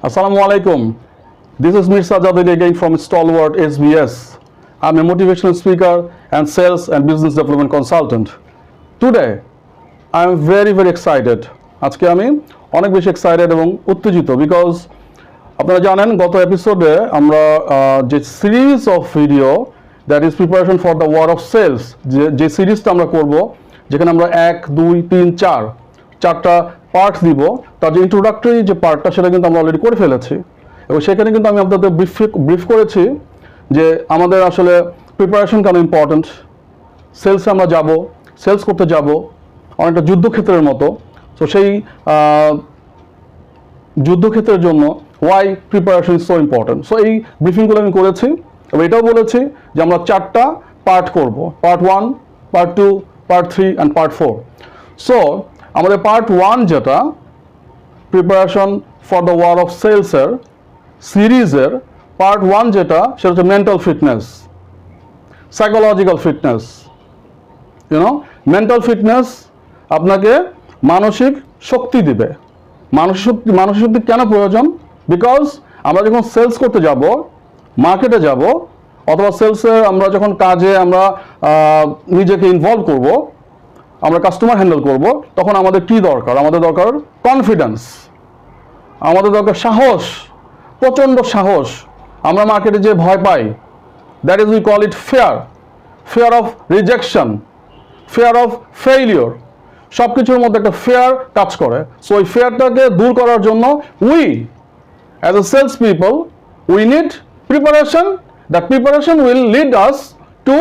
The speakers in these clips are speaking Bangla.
Assalamu alaikum. This is Mir Sajad again from Stalwart SBS. I'm a motivational speaker and sales and business development consultant. Today, I am very excited. আজকে আমি অনেক বেশি excited এবং উত্তেজিত because আপনারা জানেন গত এপিসোডে আমরা যে series of video that is preparation for the war of sales যে সিরিজটা আমরা করব যেখানে আমরা 1 2 3 4 চারটা পার্ট দিব তার যে ইন্ট্রোডাক্টরি যে পার্টটা সেটা কিন্তু আমরা অলরেডি করে ফেলেছি এবং সেখানে কিন্তু আমি আপনাদের ব্রিফ করেছি যে আমাদের আসলে প্রিপারেশন কেন ইম্পর্টেন্ট, সেলসে আমরা যাব, সেলস করতে যাব অনেকটা যুদ্ধক্ষেত্রের মতো। সো সেই যুদ্ধক্ষেত্রের জন্য why preparation is so important. So এই ব্রিফিংগুলো আমি করেছি এবং এটাও বলেছি যে আমরা চারটা পার্ট করব, part 1, part 2, part 3 and part 4। So আমাদের পার্ট 1 যেটা preparation for the war of সেলসের সিরিজের পার্ট 1 যেটা সেটা হচ্ছে mental fitness, psychological fitness. Mental fitness আপনাকে মানসিক শক্তি দিবে। মানসিক শক্তি কেন প্রয়োজন? বিকজ আমরা যখন সেলস করতে যাব, মার্কেটে যাব, অথবা সেলসে আমরা যখন কাজে আমরা নিজেকে ইনভলভ করব, আমরা কাস্টমার হ্যান্ডেল করব, তখন আমাদের কি দরকার? আমাদের দরকার কনফিডেন্স, আমাদের দরকার সাহস, প্রচণ্ড সাহস। আমরা মার্কেটে যে ভয় পাই, that is we call it fear of rejection, fear of failure. সব কিছুর মধ্যে একটা ফেয়ার কাজ করে। সো ওই ফেয়ারটাকে দূর করার জন্য we as a sales people we need preparation. That preparation will lead us to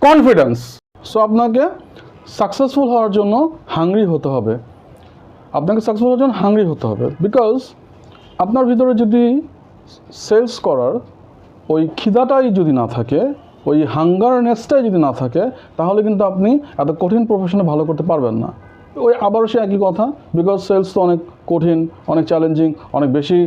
confidence. So আপনাকে সাকসেসফুল হওয়ার জন্য হাংরি হতে হবে, বিকজ আপনার ভিতরে যদি সেলস করার ওই খিদাটাই যদি না থাকে, ওই হাঙ্গারনেসটাই যদি না থাকে, তাহলে কিন্তু আপনি এত কঠিন প্রফেশনে ভালো করতে পারবেন না। ওই আবারও সে একই কথা, বিকজ সেলস তো অনেক কঠিন, অনেক চ্যালেঞ্জিং, অনেক বেশি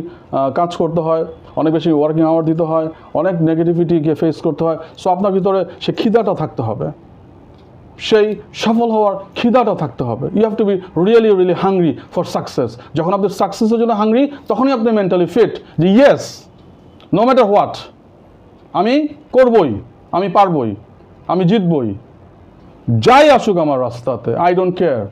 কাজ করতে হয়, অনেক বেশি ওয়ার্কিং আওয়ার দিতে হয়, অনেক নেগেটিভিটিকে ফেস করতে হয়। সো আপনার ভিতরে সে খিদাটা থাকতে হবে, সেই সফল হওয়ার খিদাটা থাকতে হবে। You have to be really hungry for success. যখন আপনি সাকসেসের জন্য হাংরি, তখনই আপনি মেন্টালি ফিট যে ইয়েস, নো ম্যাটার হোয়াট, আমি করবই, আমি পারবই, আমি জিতবই, যাই আসুক আমার রাস্তাতে, আই ডোন্ট কেয়ার।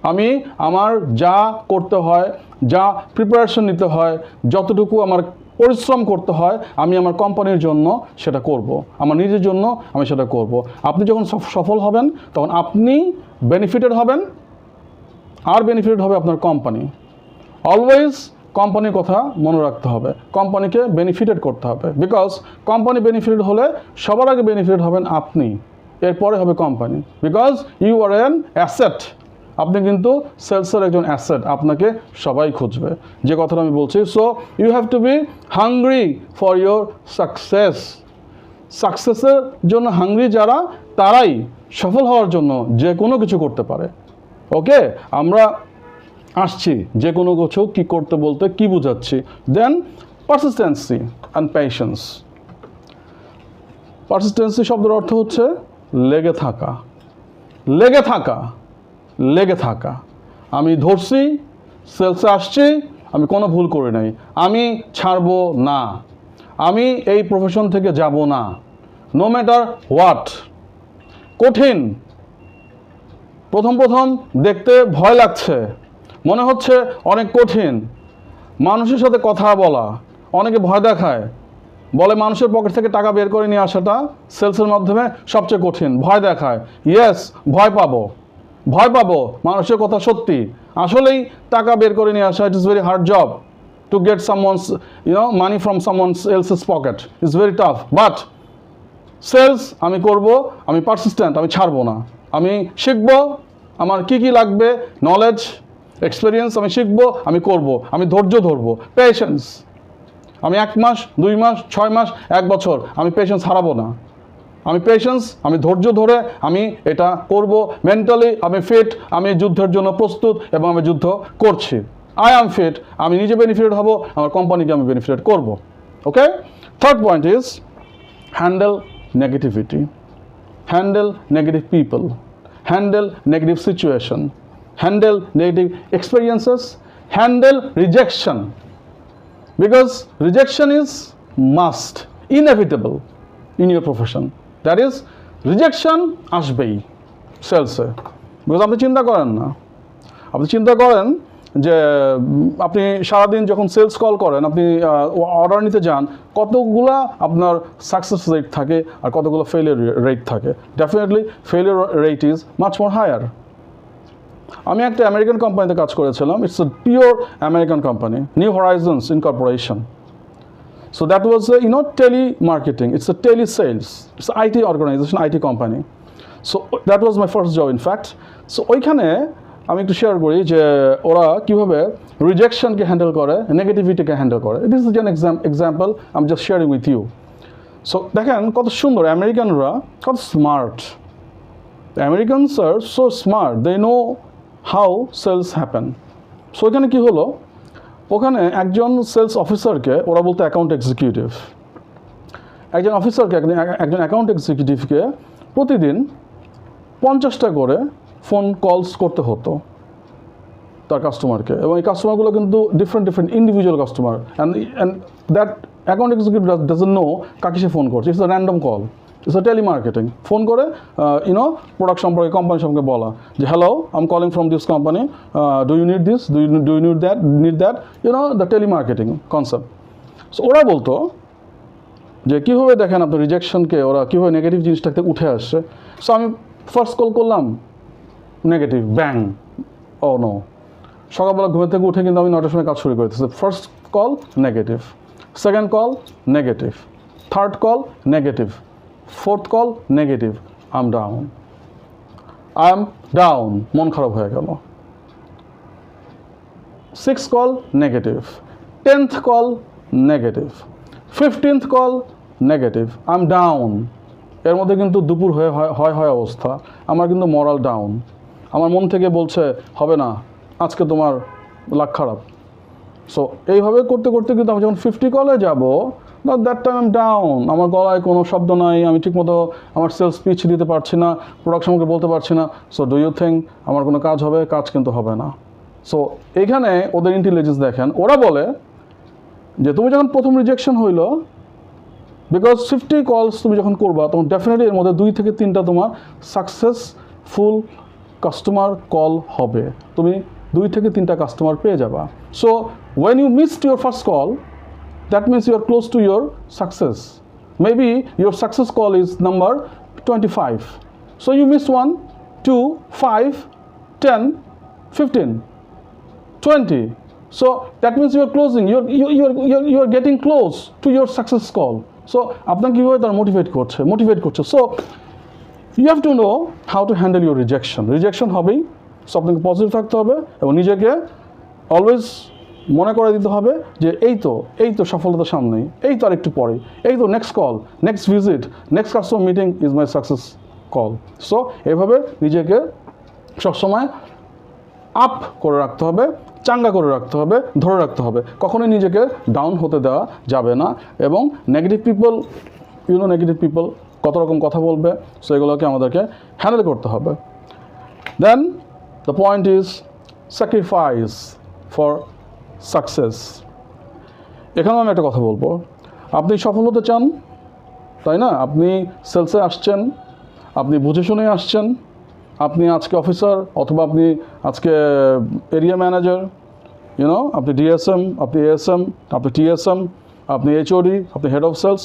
আমি আমার যা করতে হয়, যা প্রিপারেশন নিতে হয়, যতটুকু আমার পরিশ্রম করতে হয়, আমি আমার কোম্পানির জন্য সেটা করব, আমার নিজের জন্য আমি সেটা করব। আপনি যখন সফল হবেন তখন আপনি বেনিফিটেড হবেন, আর বেনিফিটেড হবে আপনার কোম্পানি। অলওয়েজ কোম্পানির কথা মনে রাখতে হবে, কোম্পানিকে বেনিফিটেড করতে হবে, বিকজ কোম্পানি বেনিফিটেড হলে সবার আগে বেনিফিটেড হবেন আপনি, এরপরে হবে company, because you are an asset. আপনি কিন্তু সেলসের একজন অ্যাসেট, আপনাকে সবাই খুঁজবে, যে কথাটা আমি বলছি। So you have to be hungry for your সাকসেসের জন্য হাংরি যারা, তারাই সফল হওয়ার জন্য যে কোনো কিছু করতে পারে। ওকে, আমরা আসছি যে কোনো কিছু কী করতে বলতে কি বোঝাচ্ছি। দেন পারসিস্টেন্সি অ্যান্ড পেশেন্স। পারসিস্টেন্সি শব্দের অর্থ হচ্ছে লেগে থাকা। আমি ধরছি, সেলসে আসছি, আমি কোনো ভুল করে নাই, আমি ছাড়বো না, আমি এই প্রফেশন থেকে যাব না, নো ম্যাটার হোয়াট। কঠিন, প্রথম দেখতে ভয় লাগছে, মনে হচ্ছে অনেক কঠিন। মানুষের সাথে কথা বলা, অনেকে ভয় দেখায়, বলে মানুষের পকেট থেকে টাকা বের করে নিয়ে আসাটা সেলসের মাধ্যমে সবচেয়ে কঠিন, ভয় দেখায়। ইয়েস, ভয় পাবো, মানুষের কথা সত্যি। আসলেই টাকা বের করে নিয়ে আসা, it is very hard job to get someone's money from someone's else's pocket, it's very tough. But sales আমি করব, আমি পারসিস্টেন্ট, আমি ছাড়বো না, আমি শিখবো, আমার কি লাগবে, নলেজ, এক্সপিরিয়েন্স আমি শিখবো, আমি করব, আমি ধৈর্য ধরবো, পেশেন্স। আমি 1 মাস, 2 মাস, 6 মাস, 1 বছর, আমি পেশেন্স হারাবো না, আমি ধৈর্য ধরে আমি এটা করব। মেন্টালি আমি ফিট, আমি যুদ্ধের জন্য প্রস্তুত এবং আমি যুদ্ধ করছি। আই অ্যাম ফিট, আমি নিজে বেনিফিটেড হব, আমার কোম্পানিকে আমি বেনিফিটেড করব। Okay, third point is handle negativity, handle negative people, handle negative situation, handle negative experiences, handle rejection. Because rejection is must, inevitable in your profession. That is, rejection আসবেই সেলসে। বিকজ আপনি চিন্তা করেন না, আপনি চিন্তা করেন যে আপনি সারাদিন যখন সেলস কল করেন, আপনি অর্ডার নিতে যান, কতগুলা আপনার সাকসেস রেট থাকে আর কতগুলো ফেলিয়ার রেট থাকে। Definitely failure rate is much more higher. আমি একটা আমেরিকান কোম্পানিতে কাজ করেছিলাম, it's a pure American company, new horizons incorporation. So that was telemarketing. It's a telesales. It's an IT organization, IT company. So that was my first job, in fact. So ওইখানে আমি একটু শেয়ার করি যে ওরা কীভাবে রিজেকশনকে হ্যান্ডেল করে, নেগেটিভিটিকে হ্যান্ডেল করে। This is an example I am just sharing with you. So দেখেন কত সুন্দর, আমেরিকানরা কত smart. Americans are so smart, they know how sales happen. So এখানে কী হলো, ওখানে একজন সেলস অফিসারকে, ওরা বলতো অ্যাকাউন্ট এক্সিকিউটিভ, একজন অফিসারকে, একজন অ্যাকাউন্ট এক্সিকিউটিভকে প্রতিদিন 50টা করে ফোন কলস করতে হতো তার কাস্টমারকে। এবং এই কাস্টমারগুলো কিন্তু different individual customer, and that account executive doesn't know কাকে সে ফোন করছে। It's a random call, it's a telemarketing. Phone করে প্রোডাক্ট সম্পর্কে, কোম্পানি সম্পর্কে বলা যে hello, I am calling from this company, do you need this, do you need that, the telemarketing concept. So ওরা বলতো যে কীভাবে দেখেন আপনার রিজেকশনকে ওরা কীভাবে নেগেটিভ জিনিসটাকে উঠে আসছে। সো আমি ফার্স্ট কল করলাম, নেগেটিভ, ব্যাং, ও নো। সকালবেলা ঘুমের থেকে উঠে কিন্তু আমি 9টার সময় কাজ শুরু করেছি। First call negative, second call negative, third call negative, fourth call negative. I am down, মন খারাপ হয়ে গেল। Six call negative, 10th call negative, 15th call negative. I am down. এর মধ্যে কিন্তু দুপুর হয় অবস্থা, আমার কিন্তু মরাল ডাউন। আমার মন থেকে বলছে হবে না, আজকে তোমার লাক খারাপ। সো এইভাবে করতে করতে কিন্তু আমি যখন 50 কলে যাব, that time I am down. আমার গলায় কোনো শব্দ নাই, আমি ঠিকমতো আমার সেলস পিচ দিতে পারছি না, প্রোডাক্ট সম্পর্কে বলতে পারছি না। সো ডু ইউ থিঙ্ক আমার কোনো কাজ হবে? কাজ কিন্তু হবে না। সো এইখানে ওদের ইন্টেলিজেন্স দেখেন। ওরা বলে যে তুমি যখন প্রথম রিজেকশন হইলো, বিকজ 50 কলস তুমি যখন করবা, তখন ডেফিনেটলি এর মধ্যে 2 থেকে 3টা তোমার সাকসেসফুল কাস্টমার কল হবে, তুমি 2 থেকে 3টা কাস্টমার পেয়ে যাবা। So when you missed your first call, that means you are close to your success. Maybe your success call is number 25. So you missed 1, 2, 5, 10, 15, 20. So that means you are closing. You are getting close to your success call. So আপনাকে কিভাবে তারা মোটিভেট করছে। So you have to know how to handle your rejection. Rejection হবেই, সো আপনাকে পজিটিভ থাকতে হবে এবং নিজেকে অলওয়েজ মনে করে দিতে হবে যে এই তো সফলতার সামনেই, এই তো আর একটু পরে, এই তো next call, next visit, next customer meeting is my success call. So এভাবে নিজেকে সবসময় আপ করে রাখতে হবে, চাঙ্গা করে রাখতে হবে, ধরে রাখতে হবে। কখনোই নিজেকে ডাউন হতে দেওয়া যাবে না। এবং নেগেটিভ পিপল কত রকম কথা বলবে, সো এগুলোকে আমাদেরকে হ্যান্ডেল করতে হবে। Then the point is sacrifice for success. এখানেও আমি একটা কথা বলবো, আপনি সফল হতে চান, তাই না? আপনি সেলসে আসছেন, আপনি বুঝে শুনে আসছেন, আপনি আজকে অফিসার অথবা আপনি আজকে এরিয়া ম্যানেজার, আপনি ডিএসএম, আপনি এএসএম, আপনি টিএসএম, আপনি এইচওডি, আপনি হেড অফ সেলস,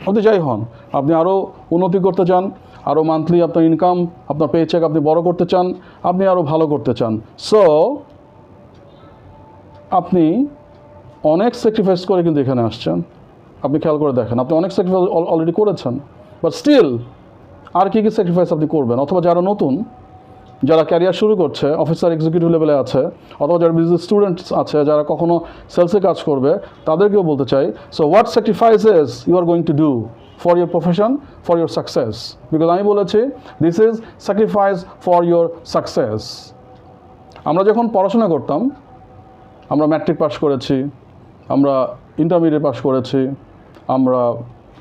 আপনি যাই হন, আপনি আরও উন্নতি করতে চান, আরও মান্থলি আপনার ইনকাম, আপনার পে চেক আপনি বড় করতে চান, আপনি আরও ভালো করতে চান। সো আপনি অনেক স্যাক্রিফাইস করে কিন্তু এখানে আসছেন। আপনি খেয়াল করে দেখেন, আপনি অনেক স্যাক্রিফাইস অলরেডি করেছেন, বাট স্টিল আর কী স্যাক্রিফাইস আপনি করবেন? অথবা যারা নতুন, যারা ক্যারিয়ার শুরু করছে, অফিসার এক্সিকিউটিভ লেভেলে আছে, অথবা যারা বিজনেস স্টুডেন্টস আছে, যারা কখনো সেলসে কাজ করবে, তাদেরকেও বলতে চাই, so what sacrifices you are going to do for your profession, for your success? Because আমি বলেছি this is sacrifice for your success. আমরা যখন পড়াশোনা করতাম, আমরা ম্যাট্রিক পাস করেছি, আমরা ইন্টারমিডিয়েট পাস করেছি, আমরা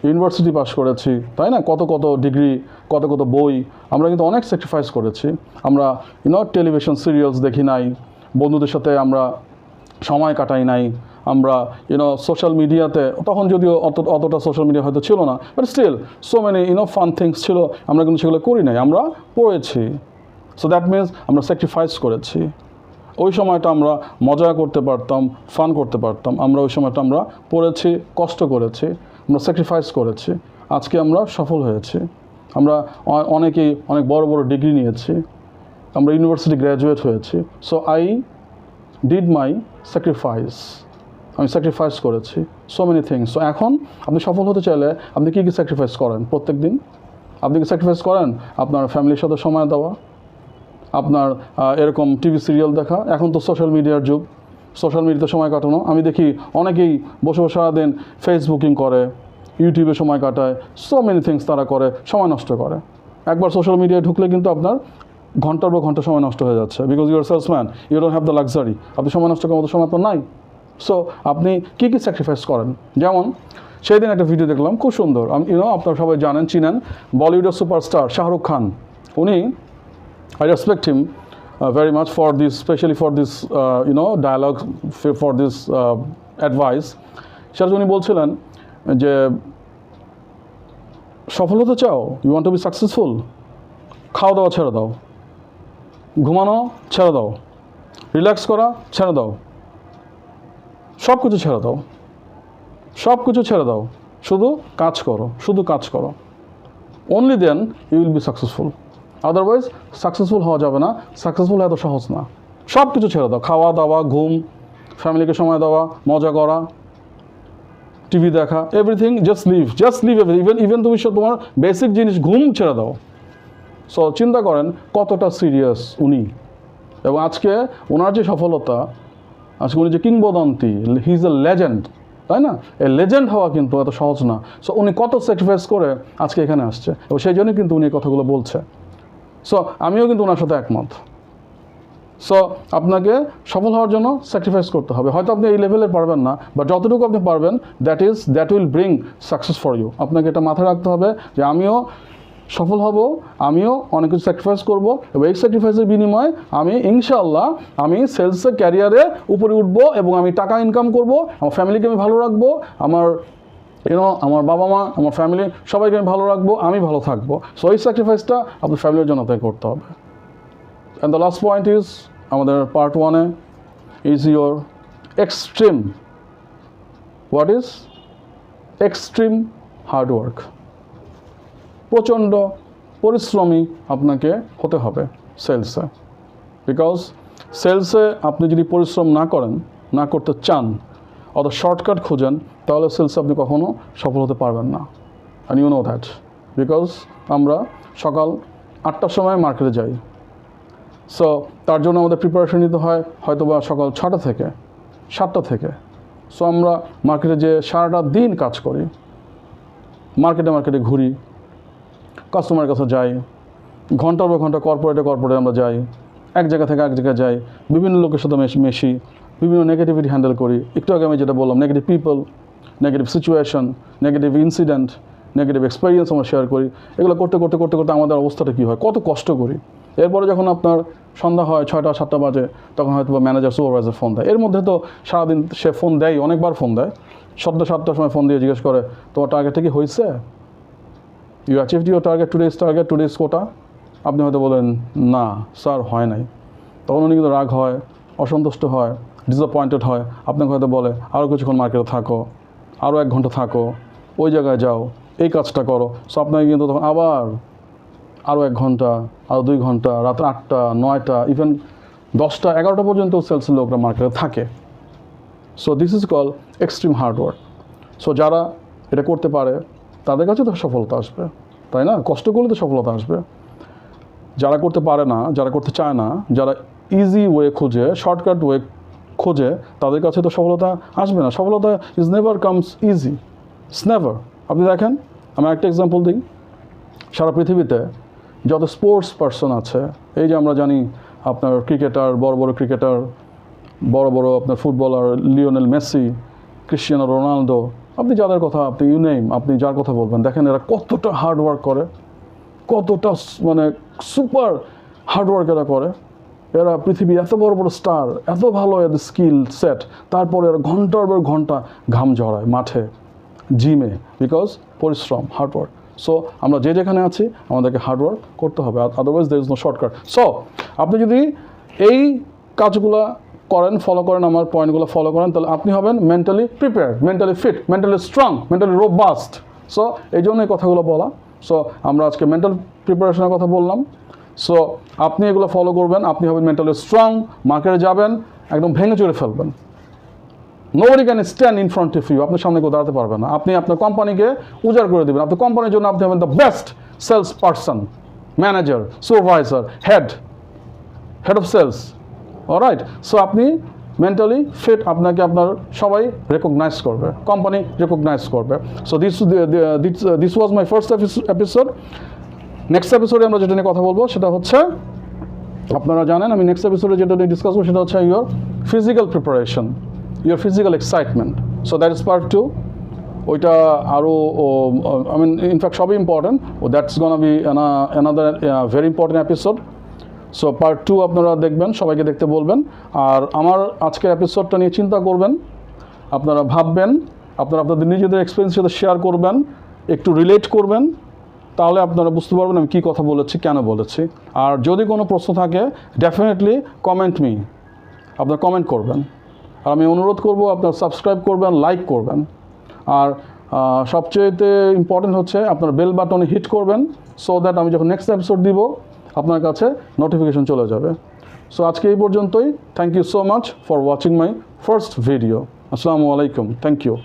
ইউনিভার্সিটি পাস করেছি, তাই না? কত ডিগ্রি, কত বই, আমরা কিন্তু অনেক স্যাক্রিফাইস করেছি। আমরা টেলিভিশন সিরিয়ালস দেখি নাই, বন্ধুদের সাথে আমরা সময় কাটাই নাই, আমরা সোশ্যাল মিডিয়াতে, তখন যদিও অতটা সোশ্যাল মিডিয়া হয়তো ছিল না, but still so many fun things ছিল, আমরা কিন্তু সেগুলো করি নাই, আমরা পড়েছি। সো দ্যাট মিনস আমরা স্যাক্রিফাইস করেছি। ওই সময়টা আমরা মজা করতে পারতাম, ফান করতে পারতাম, আমরা ওই সময়টা আমরা পড়েছি, কষ্ট করেছি, আমরা স্যাক্রিফাইস করেছি, আজকে আমরা সফল হয়েছি। আমরা অনেকেই অনেক বড় বড় ডিগ্রি নিয়েছি, আমরা ইউনিভার্সিটি গ্র্যাজুয়েট হয়েছি। So I did my sacrifice, আমি স্যাক্রিফাইস করেছি সো মেনি থিংস। সো এখন আপনি সফল হতে চাইলে আপনি কী কী স্যাক্রিফাইস করেন প্রত্যেক দিন? আপনি কি স্যাক্রিফাইস করেন আপনার ফ্যামিলির সাথে সময় দেওয়া, আপনার এরকম টিভি সিরিয়াল দেখা? এখন তো সোশ্যাল মিডিয়ার যুগ, সোশ্যাল মিডিয়াতে সময় কাটানো। আমি দেখি অনেকেই বসে বসে সারাদিন ফেসবুকিং করে, ইউটিউবে সময় কাটায়, সো মেনি থিংস তারা করে, সময় নষ্ট করে। একবার সোশ্যাল মিডিয়ায় ঢুকলে কিন্তু আপনার ঘন্টার পর ঘন্টা সময় নষ্ট হয়ে যাচ্ছে, because you are salesman, you don't have the luxury. আপনি সময় নষ্ট করার মতো সময় আপনার নাই। সো আপনি কী কী স্যাক্রিফাইস করেন? যেমন সেই দিন একটা ভিডিও দেখলাম, খুব সুন্দর। আপনারা সবাই জানেন, চিনেন, বলিউডের সুপারস্টার শাহরুখ খান। উনি, I respect him very much for this, especially for this, dialogue, for this advice. সেটা উনি বলছিলেন যে সফল হতে চাও, you want to be successful, খাওয়া দাওয়া ছেড়ে দাও, ঘুমানো ছেড়ে দাও, রিল্যাক্স করা ছেড়ে দাও, সব কিছু ছেড়ে দাও, সব কিছু ছেড়ে দাও, শুধু কাজ করো, শুধু কাজ করো। Only then you will be successful. Otherwise successful হওয়া যাবে না, সাকসেসফুল এত সহজ না। সব কিছু ছেড়ে দাও, খাওয়া দাওয়া, ঘুম, ফ্যামিলিকে সময় দেওয়া, মজা করা, টিভি দেখা, everything, just leave everything. Even তুমি তোমার বেসিক জিনিস, ঘুম ছেড়ে দাও। সো চিন্তা করেন কতটা সিরিয়াস উনি। এবং আজকে ওনার যে সফলতা, আজকে উনি যে কিংবদন্তি, হি ইজ এ লেজেন্ড, তাই না? এই লেজেন্ড হওয়া কিন্তু এত সহজ না। সো উনি কত স্যাক্রিফাইস করে আজকে এখানে আসছে, এবং সেই জন্যই কিন্তু উনি এই কথাগুলো বলছে। সো আমিও কিন্তু ওনার সাথে একমত। সো আপনাকে সফল হওয়ার জন্য স্যাক্রিফাইস করতে হবে। হয়তো আপনি এই লেভেলে পারবেন না, বাট যতটুকু আপনি পারবেন, that will bring success for you. আপনাকে এটা মাথায় রাখতে হবে যে আমিও সফল হব, আমিও অনেক কিছু স্যাক্রিফাইস করবো, এবং এই স্যাক্রিফাইসের বিনিময়ে আমি ইনশাআল্লাহ আমি সেলসের ক্যারিয়ারে উপরে উঠবো, এবং আমি টাকা ইনকাম করব, আমার ফ্যামিলিকে আমি ভালো রাখবো, আমার আমার বাবা মা, আমার ফ্যামিলি সবাইকে আমি ভালো রাখবো, আমি ভালো থাকবো। সো এই স্যাক্রিফাইসটা আপনার ফ্যামিলির জন্য তাই করতে হবে। And the last point is, আমাদের পার্ট 1-এ is your extreme, what is extreme hard work. প্রচণ্ড পরিশ্রমী আপনাকে হতে হবে সেলসে, বিকজ সেলসে আপনি যদি পরিশ্রম না করেন, না করতে চান, অত শর্টকাট খুঁজেন, তাহলে সেলসে আপনি কখনও সফল হতে পারবেন না। And you know that, because আমরা সকাল 8টার সময় মার্কেটে যাই। সো তার জন্য আমাদের প্রিপারেশন নিতে হয় হয়তো বা সকাল 6টা থেকে 7টা থেকে। সো আমরা মার্কেটে যেয়ে সারাটা দিন কাজ করি, মার্কেটে ঘুরি, কাস্টমারের কাছে যাই, ঘন্টার পর ঘন্টা কর্পোরেটে আমরা যাই, এক জায়গা থেকে এক জায়গায় যাই, বিভিন্ন লোকের সাথে মেশি, বিভিন্ন নেগেটিভিটি হ্যান্ডেল করি। একটু আগে আমি যেটা বললাম, negative people, negative situation, negative incident, negative experience আমরা শেয়ার করি। এগুলো করতে করতে করতে করতে আমাদের অবস্থাটা কী হয়, কত কষ্ট করি। এরপরে যখন আপনার সন্ধ্যা হয়, 6টা-7টা বাজে, তখন হয়তো বা ম্যানেজার, সুপারভাইজার ফোন দেয়। এর মধ্যে তো সারাদিন সে ফোন দেয়, অনেকবার ফোন দেয়। 7টার সময় ফোন দিয়ে জিজ্ঞেস করে, তোমার টার্গেটটা কি হয়েছে? You achieved your target, today's quota? আপনি হয়তো বলেন, না স্যার, হয় নাই। তখন উনি কিন্তু রাগ হয়, অসন্তুষ্ট হয়, ডিসঅ্যাপয়েন্টেড হয়। আপনাকে হয়তো বলে, আরও কিছুক্ষণ মার্কেটে থাকো, আরও 1 ঘন্টা থাকো, ওই জায়গায় যাও, এই কাজটা করো। সো আপনাকে কিন্তু তখন আবার আরও 1 ঘন্টা, আরও 2 ঘন্টা, রাত 8টা, 9টা, ইভেন 10টা, 11টা পর্যন্ত সেলসের লোকরা মার্কেটে থাকে। So this is call extreme hard work. So যারা এটা করতে পারে তাদের কাছে তো সফলতা আসবে, তাই না? কষ্ট করলে তো সফলতা আসবে। যারা করতে পারে না, যারা করতে চায় না, যারা ইজি ওয়ে খোঁজে, শর্টকাট ওয়ে খোঁজে, তাদের কাছে তো সফলতা আসবে না। সফলতা is never comes easy, it's never. আপনি দেখেন, আমি একটা এক্সাম্পল দিই। সারা পৃথিবীতে যত স্পোর্টস পারসন আছে, এই যে আমরা জানি আপনার ক্রিকেটার, বড় বড় ক্রিকেটার, বড় বড় আপনার footballer, Lionel Messi, Cristiano Ronaldo, আপনি যাদের কথা, আপনি ইউনেম, আপনি যার কথা বলবেন, দেখেন এরা কতটা হার্ডওয়ার্ক করে, কতটা মানে সুপার হার্ডওয়ার্ক এরা করে। এরা পৃথিবী এত বড় বড় স্টার, এত ভালো এদের স্কিল সেট, তারপরে এরা ঘন্টার পর ঘন্টা ঘাম ঝরায় মাঠে, জিমে, বিকজ পরিশ্রম, হার্ডওয়ার্ক। সো আমরা যে যেখানে আছি আমাদেরকে হার্ডওয়ার্ক করতে হবে, otherwise there is no shortcut. So আপনি যদি এই কাজগুলো করেন, ফলো করেন, আমার পয়েন্টগুলো ফলো করেন, তাহলে আপনি হবেন mentally prepared, mentally fit, mentally strong, mentally robust. So এই জন্য এই কথাগুলো বলা। সো আমরা আজকে মেন্টাল প্রিপারেশনের কথা বললাম। সো আপনি এগুলো ফলো করবেন, আপনি হবেন মেন্টালি স্ট্রং, মার্কেটে যাবেন, একদম ভেঙে চড়ে ফেলবেন। Nobody can stand in front of you, আপনার সামনে কেউ দাঁড়াতে পারবে না। আপনি আপনার কোম্পানিকে উজাড় করে দেবেন, আপনার কোম্পানির জন্য আপনি হবেন the best sales person, manager, supervisor, head of sales. Alright, so আপনি মেন্টালি ফিট, আপনাকে আপনার সবাই রেকগনাইজ করবে, কোম্পানি রেকগনাইজ করবে। So this was my first episode. Next এপিসোডে আমরা যেটা নিয়ে কথা বলবো সেটা হচ্ছে, আপনারা জানেন আমি নেক্সট এপিসোডে যেটা নিয়ে ডিসকাস করবো সেটা হচ্ছে your physical preparation, your physical excitement. So that is part 2। ওইটা আরও আই মিন ইনফ্যাক্ট সবই important, that's gonna be another very important episode. So part 2 আপনারা দেখবেন, সবাইকে দেখতে বলবেন। আর আমার আজকের এপিসোডটা নিয়ে চিন্তা করবেন, আপনারা ভাববেন, আপনারা আপনাদের নিজেদের এক্সপিরিয়েন্সের সাথে শেয়ার করবেন, একটু রিলেট করবেন, তাহলে আপনারা বুঝতে পারবেন আমি কী কথা বলেছি, কেন বলেছি। আর যদি কোনো প্রশ্ন থাকে ডেফিনেটলি কমেন্ট মি, আপনারা কমেন্ট করবেন। আর আমি অনুরোধ করব আপনারা সাবস্ক্রাইব করবেন, লাইক করবেন। আর সবচেয়েতে ইম্পর্টেন্ট হচ্ছে আপনারা বেল বাটনে হিট করবেন, সো দ্যাট আমি যখন নেক্সট এপিসোড দিব আপনার কাছে নোটিফিকেশন চলে যাবে। সো আজকে এই পর্যন্তই। Thank you so much for watching my first video. আসসালামু আলাইকুম, থ্যাংক ইউ।